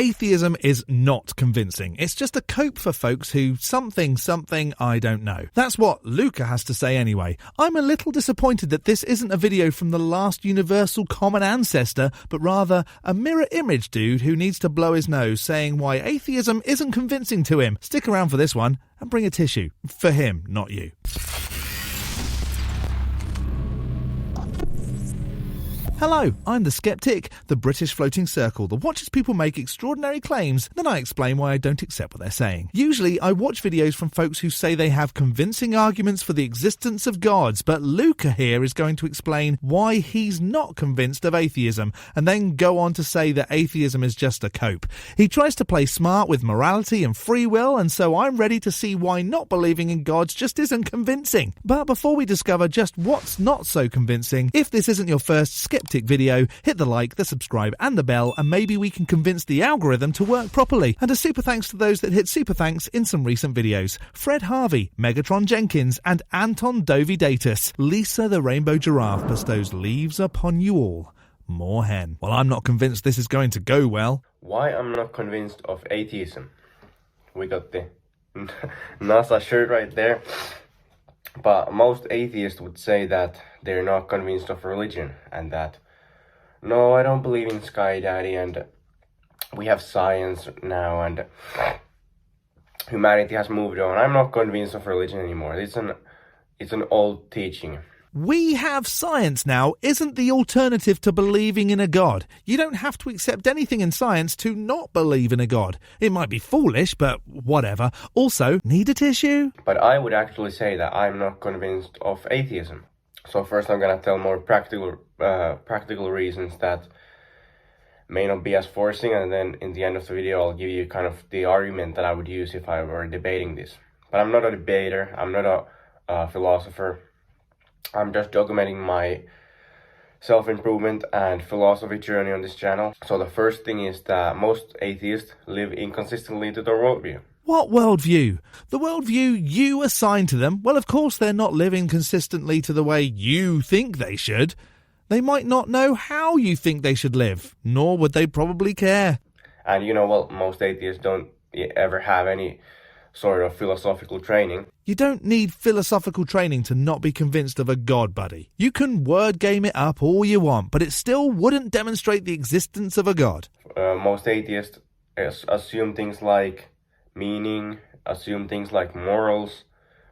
Atheism is not convincing. It's just a cope for folks who something I don't know. That's what Luca has to say anyway. I'm a little disappointed that this isn't a video from the last universal common ancestor, but rather a mirror image dude who needs to blow his nose saying why atheism isn't convincing to him. Stick around for this one and bring a tissue. For him, not you. Hello, I'm the Skeptic, the British floating circle that watches people make extraordinary claims, then I explain why I don't accept what they're saying. Usually, I watch videos from folks who say they have convincing arguments for the existence of gods, but Luca here is going to explain why he's not convinced of atheism, and then go on to say that atheism is just a cope. He tries to play smart with morality and free will, and so I'm ready to see why not believing in gods just isn't convincing. But before we discover just what's not so convincing, if this isn't your first Skeptic video, hit the like, the subscribe and the bell, and maybe we can convince the algorithm to work properly. And a super thanks to those that hit super thanks in some recent videos: Fred Harvey, Megatron Jenkins and Anton Dovidatus. Lisa the Rainbow Giraffe bestows leaves upon you all. More hen. Well, I'm not convinced this is going to go well. Why I'm not convinced of atheism? We got the NASA shirt right there. But most atheists would say that they're not convinced of religion and that, no, I don't believe in Sky Daddy and we have science now and humanity has moved on. I'm not convinced of religion anymore. It's an old teaching. We have science now isn't the alternative to believing in a god. You don't have to accept anything in science to not believe in a god. It might be foolish, but whatever. Also, need a tissue? But I would actually say that I'm not convinced of atheism. So first I'm gonna tell more practical reasons that may not be as forcing, and then in the end of the video I'll give you kind of the argument that I would use if I were debating this. But I'm not a debater, I'm not a philosopher. I'm just documenting my self-improvement and philosophy journey on this channel. So the first thing is that most atheists live inconsistently to their worldview. What worldview? The worldview you assign to them? Well, of course they're not living consistently to the way you think they should. They might not know how you think they should live, nor would they probably care. And you know, well, most atheists don't ever have any sort of philosophical training. You don't need philosophical training to not be convinced of a god, buddy. You can word game it up all you want, but it still wouldn't demonstrate the existence of a god. Most atheists assume things like meaning, assume things like morals,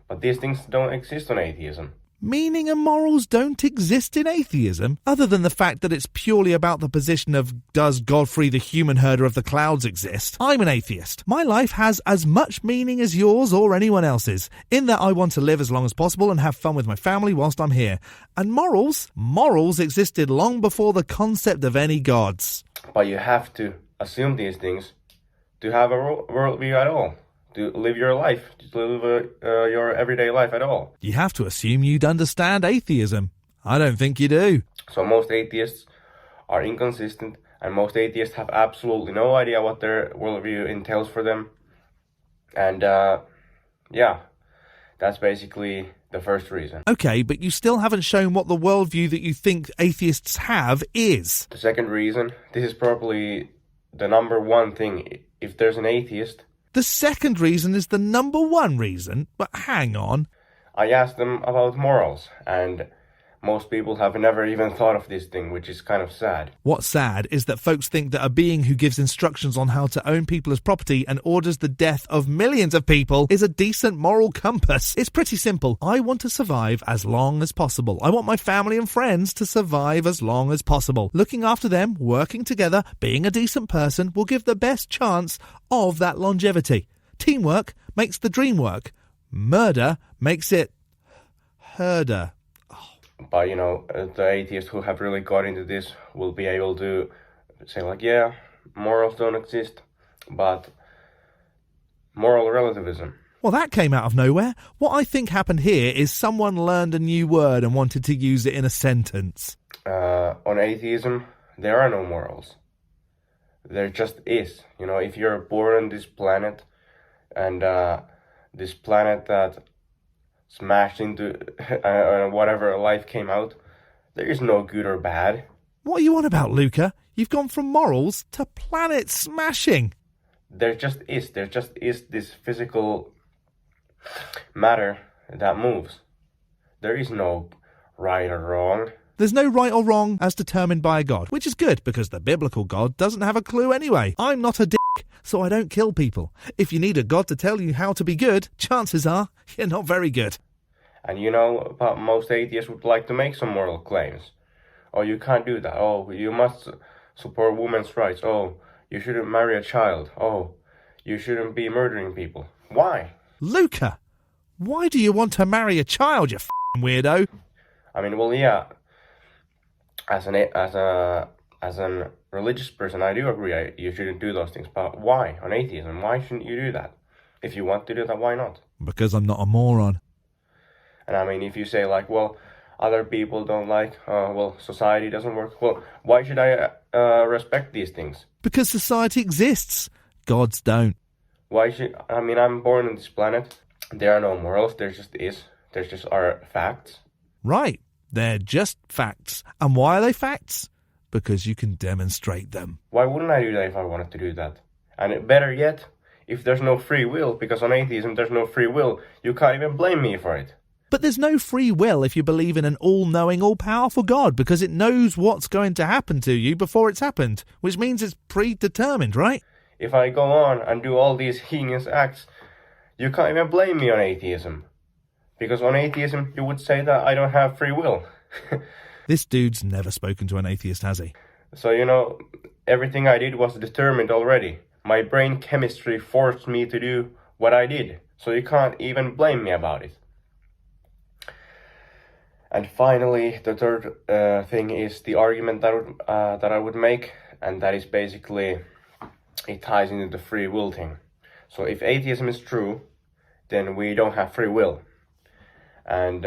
but these things don't exist in atheism. Meaning and morals don't exist in atheism, other than the fact that it's purely about the position of does Godfrey the human herder of the clouds exist? I'm an atheist. My life has as much meaning as yours or anyone else's, in that I want to live as long as possible and have fun with my family whilst I'm here. And morals existed long before the concept of any gods. But you have to assume these things to have a worldview at all. To live your life, to live your everyday life at all. You have to assume you'd understand atheism. I don't think you do. So most atheists are inconsistent, and most atheists have absolutely no idea what their worldview entails for them. And yeah, that's basically the first reason. Okay, but you still haven't shown what the worldview that you think atheists have is. The second reason, this is probably the number one thing. If there's an atheist... The second reason is the number one reason, but hang on. I asked them about morals, and most people have never even thought of this thing, which is kind of sad. What's sad is that folks think that a being who gives instructions on how to own people as property and orders the death of millions of people is a decent moral compass. It's pretty simple. I want to survive as long as possible. I want my family and friends to survive as long as possible. Looking after them, working together, being a decent person will give the best chance of that longevity. Teamwork makes the dream work. Murder makes it herder. But, you know, the atheists who have really got into this will be able to say, like, yeah, morals don't exist, but moral relativism. Well, that came out of nowhere. What I think happened here is someone learned a new word and wanted to use it in a sentence. On atheism, there are no morals. There just is. You know, if you're born on this planet, and this planet that smashed into whatever life came out, there is no good or bad. What are you on about, Luca? You've gone from morals to planet smashing. There just is this physical matter that moves. There is no right or wrong. There's no right or wrong as determined by a God, which is good because the biblical God doesn't have a clue anyway. I'm not a dick, so I don't kill people. If you need a God to tell you how to be good, chances are you're not very good. And you know, but most atheists would like to make some moral claims. Oh, you can't do that. Oh, you must support women's rights. Oh, you shouldn't marry a child. Oh, you shouldn't be murdering people. Why? Luca, why do you want to marry a child, you f***ing weirdo? I mean, well, yeah. As an religious person, I do agree you shouldn't do those things. But why? On atheism, why shouldn't you do that? If you want to do that, why not? Because I'm not a moron. And I mean, if you say like, well, other people don't like, well, society doesn't work. Well, why should I respect these things? Because society exists. Gods don't. Why should, I mean, I'm born on this planet. There are no morals. There just is. There just are facts. Right. They're just facts. And why are they facts? Because you can demonstrate them. Why wouldn't I do that if I wanted to do that? And better yet, if there's no free will, because on atheism there's no free will, you can't even blame me for it. But there's no free will if you believe in an all-knowing, all-powerful God, because it knows what's going to happen to you before it's happened, which means it's predetermined, right? If I go on and do all these heinous acts, you can't even blame me on atheism. Because on atheism, you would say that I don't have free will. This dude's never spoken to an atheist, has he? So, you know, everything I did was determined already. My brain chemistry forced me to do what I did. So you can't even blame me about it. And finally, the third thing is the argument that I would make. And that is basically, it ties into the free will thing. So if atheism is true, then we don't have free will. And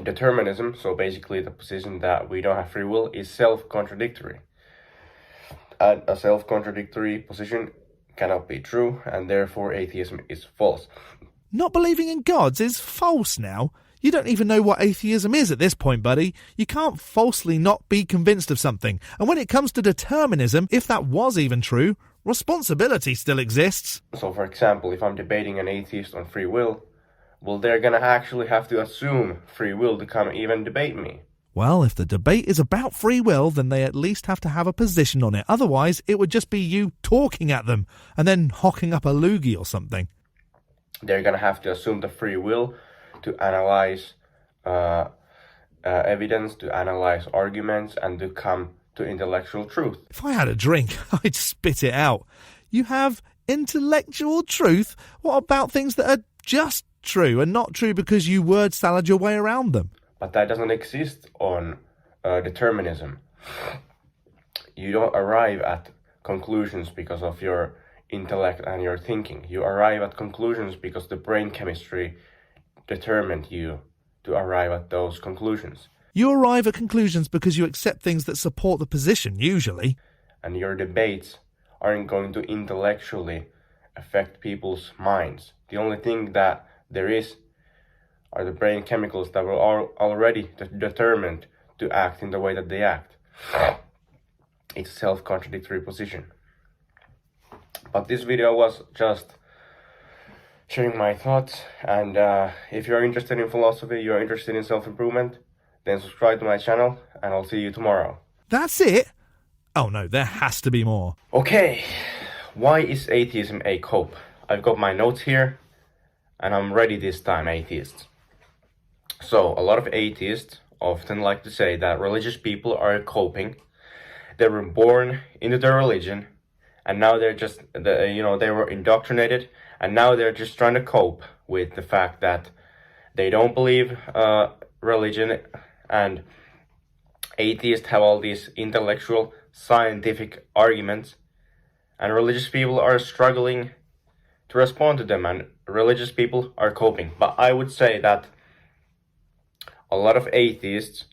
determinism, so basically the position that we don't have free will, is self-contradictory. And a self-contradictory position cannot be true, and therefore atheism is false. Not believing in gods is false now. You don't even know what atheism is at this point, buddy. You can't falsely not be convinced of something. And when it comes to determinism, if that was even true, responsibility still exists. So for example, if I'm debating an atheist on free will, well, they're gonna actually have to assume free will to come even debate me. Well, if the debate is about free will, then they at least have to have a position on it. Otherwise, it would just be you talking at them and then hocking up a loogie or something. They're gonna have to assume the free will to analyze evidence, to analyze arguments, and to come to intellectual truth. If I had a drink, I'd spit it out. You have intellectual truth? What about things that are just true and not true because you word salad your way around them? But that doesn't exist on determinism. You don't arrive at conclusions because of your intellect and your thinking. You arrive at conclusions because the brain chemistry determined you to arrive at those conclusions. You arrive at conclusions because you accept things that support the position, usually. And your debates aren't going to intellectually affect people's minds. The only thing that there is are the brain chemicals that were already determined to act in the way that they act. It's a self-contradictory position. But this video was just sharing my thoughts, and if you're interested in philosophy, you're interested in self-improvement, then subscribe to my channel, and I'll see you tomorrow. That's it? Oh no, there has to be more. Okay, why is atheism a cope? I've got my notes here, and I'm ready this time, atheists. So, a lot of atheists often like to say that religious people are coping. They were born into their religion, and now they're just, they were indoctrinated, and now they're just trying to cope with the fact that they don't believe religion, and atheists have all these intellectual, scientific arguments, and religious people are struggling to respond to them, and religious people are coping. But I would say that a lot of atheists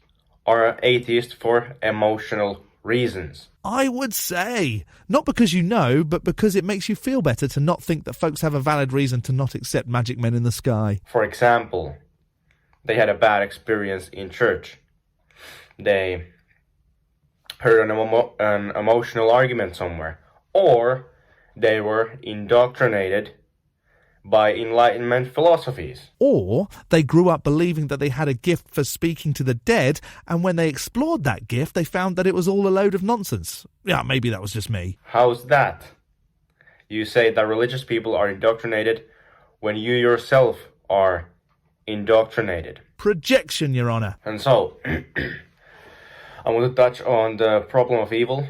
are atheists for emotional reasons. I would say. Not because you know, but because it makes you feel better to not think that folks have a valid reason to not accept magic men in the sky. For example, they had a bad experience in church. They heard an emotional argument somewhere, or they were indoctrinated by Enlightenment philosophies. Or they grew up believing that they had a gift for speaking to the dead, and when they explored that gift, they found that it was all a load of nonsense. Yeah, maybe that was just me. How's that? You say that religious people are indoctrinated when you yourself are indoctrinated. Projection, Your Honour. And so, I want to touch on the problem of evil.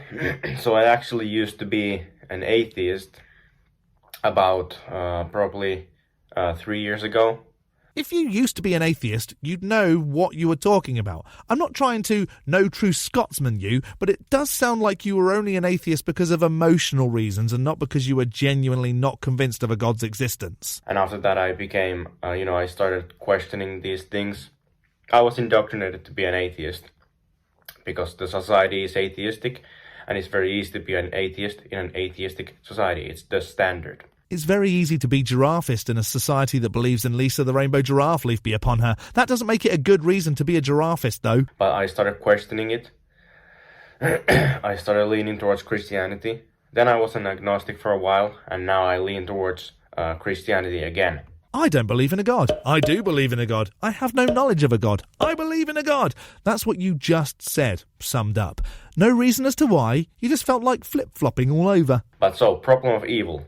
So I actually used to be an atheist about probably 3 years ago. If you used to be an atheist, you'd know what you were talking about. I'm not trying to no true Scotsman you, but it does sound like you were only an atheist because of emotional reasons and not because you were genuinely not convinced of a God's existence. And after that I became, I started questioning these things. I was indoctrinated to be an atheist because the society is atheistic, and it's very easy to be an atheist in an atheistic society. It's the standard. It's very easy to be giraffist in a society that believes in Lisa the Rainbow Giraffe, leaf be upon her. That doesn't make it a good reason to be a giraffist, though. But I started questioning it. I started leaning towards Christianity. Then I was an agnostic for a while, and now I lean towards Christianity again. I don't believe in a God. I do believe in a God. I have no knowledge of a God. I believe in a God. That's what you just said, summed up. No reason as to why. You just felt like flip-flopping all over. But so, problem of evil.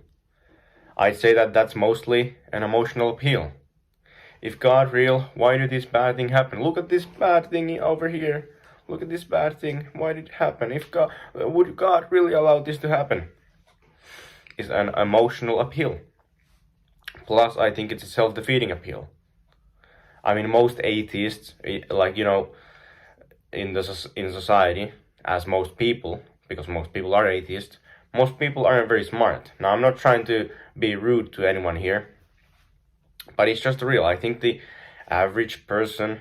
I'd say that that's mostly an emotional appeal. If God real, why did this bad thing happen? Look at this bad thing over here. Look at this bad thing. Why did it happen? Would God really allow this to happen? It's an emotional appeal. Plus, I think it's a self-defeating appeal. I mean, most atheists, in society, as most people, because most people are atheists, most people aren't very smart. Now, I'm not trying to be rude to anyone here, but it's just real. I think the average person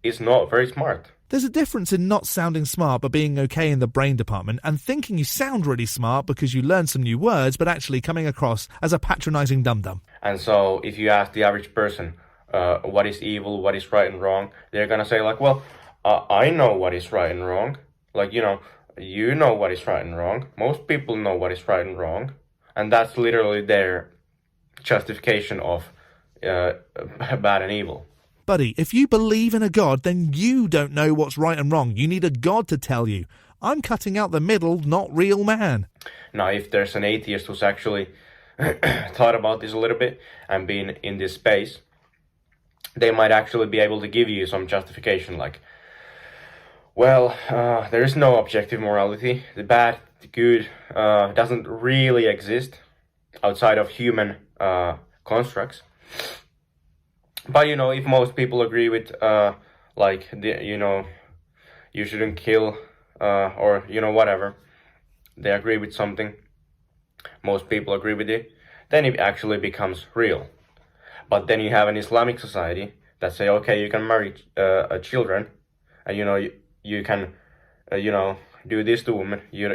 is not very smart. There's a difference in not sounding smart but being okay in the brain department and thinking you sound really smart because you learned some new words but actually coming across as a patronising dum-dum. And so if you ask the average person what is evil, what is right and wrong, they're gonna say like, well, I know what is right and wrong. Like, you know what is right and wrong. Most people know what is right and wrong. And that's literally their justification of bad and evil. Buddy, if you believe in a God, then you don't know what's right and wrong. You need a God to tell you. I'm cutting out the middle, not real man. Now, if there's an atheist who's actually thought about this a little bit and been in this space, they might actually be able to give you some justification like, well, there is no objective morality. The bad, the good doesn't really exist outside of human constructs. But, if most people agree with, you shouldn't kill, or, whatever, they agree with something, most people agree with it, then it actually becomes real. But then you have an Islamic society that say, okay, you can marry children, and, you can, do this to women, you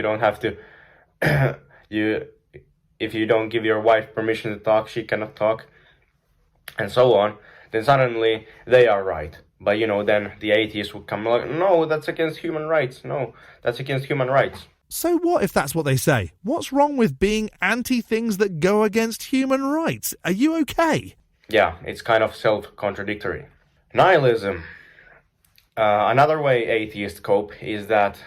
don't have to, if you don't give your wife permission to talk, she cannot talk, and so on, then suddenly they are right. But, then the atheists would come like, no, that's against human rights. No, that's against human rights. So what if that's what they say? What's wrong with being anti-things that go against human rights? Are you okay? Yeah, it's kind of self-contradictory. Nihilism. Another way atheists cope is that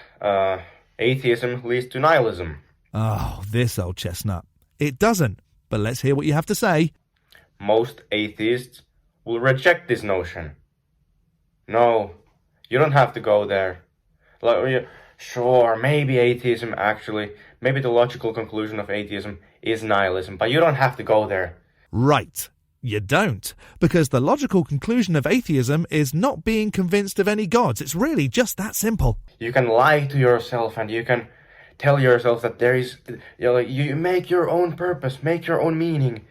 atheism leads to nihilism. Oh, this old chestnut. It doesn't, but let's hear what you have to say. Most atheists will reject this notion. No, you don't have to go there. Sure, maybe maybe the logical conclusion of atheism is nihilism, but you don't have to go there. Right, you don't. Because the logical conclusion of atheism is not being convinced of any gods. It's really just that simple. You can lie to yourself and you can tell yourself that there is, you make your own purpose, make your own meaning.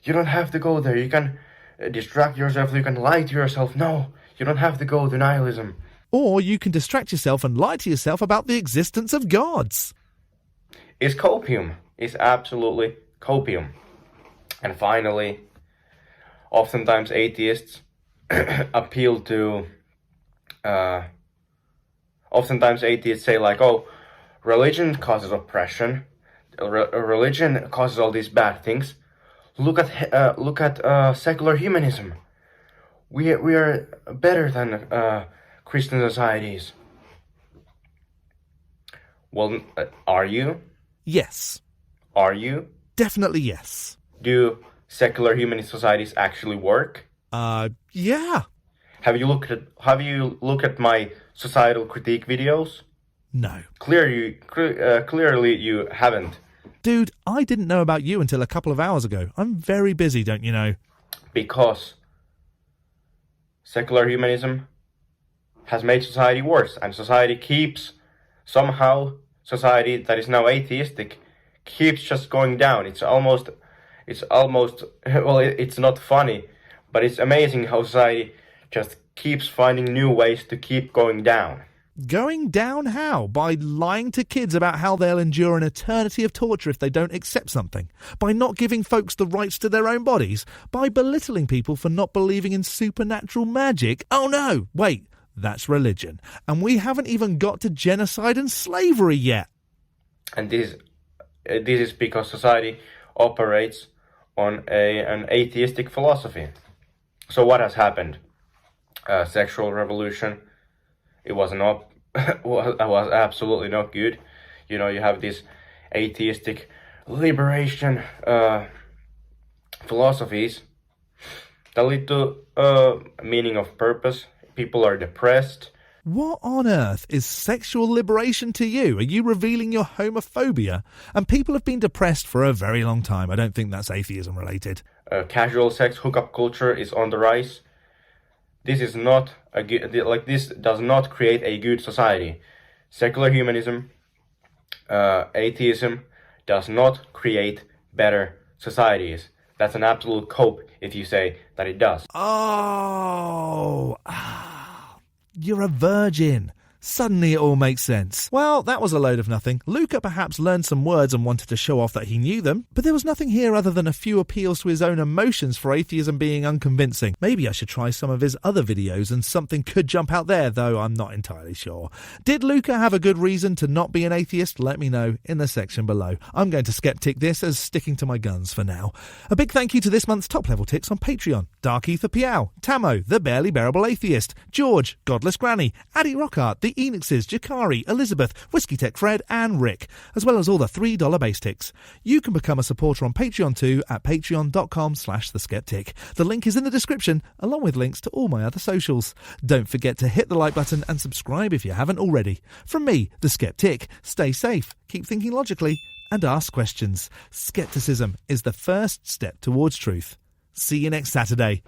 You don't have to go there. You can distract yourself. You can lie to yourself. No, you don't have to go to nihilism. Or you can distract yourself and lie to yourself about the existence of gods. It's copium. It's absolutely copium. And finally, oftentimes atheists appeal to Oftentimes atheists say like, oh, religion causes oppression, religion causes all these bad things. Look at secular humanism. We are better than Christian societies. Well, are you? Yes. Are you? Definitely yes. Do secular humanist societies actually work? Yeah. Have you looked at my societal critique videos? No. Clearly you haven't. Dude, I didn't know about you until a couple of hours ago. I'm very busy, don't you know? Because secular humanism has made society worse, and society that is now atheistic keeps just going down. It's almost well, it's not funny, but it's amazing how society just keeps finding new ways to keep going down. Going down how? By lying to kids about how they'll endure an eternity of torture if they don't accept something? By not giving folks the rights to their own bodies? By belittling people for not believing in supernatural magic? Oh no, wait, that's religion. And we haven't even got to genocide and slavery yet. And this is because society operates on an atheistic philosophy. So what has happened? Sexual revolution. It was absolutely not good. You know, you have this atheistic liberation philosophies that lead to meaning of purpose. People are depressed. What on earth is sexual liberation to you? Are you revealing your homophobia? And people have been depressed for a very long time. I don't think that's atheism related. Casual sex hookup culture is on the rise. This is not this does not create a good society. Secular humanism, atheism does not create better societies. That's an absolute cope if you say that it does. You're a virgin. Suddenly it all makes sense. Well, that was a load of nothing. Luca perhaps learned some words and wanted to show off that he knew them, but there was nothing here other than a few appeals to his own emotions for atheism being unconvincing. Maybe I should try some of his other videos and something could jump out there, though I'm not entirely sure. Did Luca have a good reason to not be an atheist? Let me know in the section below. I'm going to skeptic this as sticking to my guns for now. A big thank you to this month's top level ticks on Patreon. Dark Ether Piao, Tamo, The Barely Bearable Atheist, George, Godless Granny, Addy Rockhart, The Enixes, Jakari, Elizabeth, Whiskey Tech Fred and Rick, as well as all the $3 base ticks. You can become a supporter on Patreon too at patreon.com/theskeptic. The link is in the description, along with links to all my other socials. Don't forget to hit the like button and subscribe if you haven't already. From me, the Skeptic, stay safe, keep thinking logically, and ask questions. Skepticism is the first step towards truth. See you next Saturday.